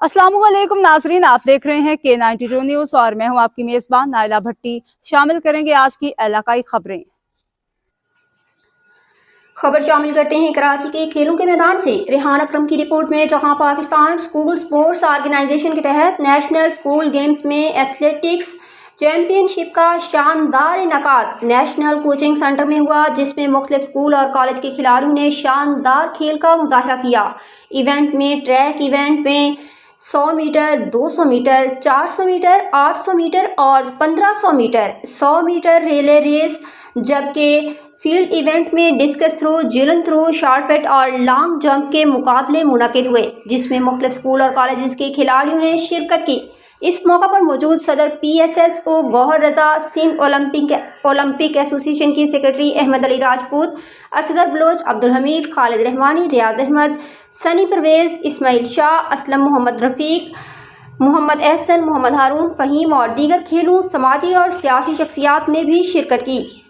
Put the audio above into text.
अस्सलाम वालेकुम नाजरीन, आप देख रहे हैं K92 न्यूज़ और मैं हूं आपकी मेज़बान नाइला भट्टी। शामिल करेंगे आज की इलाकाई खबरें। खबर शामिल करते हैं कराची के खेलों के मैदान से। रेहान अकरम की रिपोर्ट में, जहां पाकिस्तान स्कूल स्पोर्ट्स ऑर्गेनाइजेशन के तहत नेशनल स्कूल गेम्स में एथलेटिक्स चैंपियनशिप का शानदार इनकाद नेशनल कोचिंग सेंटर में हुआ, जिसमें मुख्तलिफ स्कूल और कॉलेज के खिलाड़ियों ने शानदार खेल का मुजाहरा किया। इवेंट में ट्रैक इवेंट में 100 मीटर, 200 मीटर, 400 मीटर, 800 मीटर और 1500 मीटर, 100 मीटर रिले रेस, जबकि फील्ड इवेंट में discus throw, javelin throw, shot put और लॉन्ग जंप के मुकाबले मुनक़िद हुए, जिसमें मुख्तलिफ स्कूल और कॉलेज के खिलाड़ियों ने शिरकत की। इस मौका पर मौजूद सदर PSSO गौहर रजा, सिंध ओलंपिक एसोसिएशन की सेक्रेटरी अहमद अली राजपूत, असगर बलोच, अब्दुल हमीद, खालिद रहमानी, रियाज अहमद, सनी परवेज़, इस्माइल शाह, असलम मोहम्मद रफ़ीक, मोहम्मद एहसन, मोहम्मद हारून, फ़हीम और दीगर खेलों, समाजी और सियासी शख्सियात ने भी शिरकत की।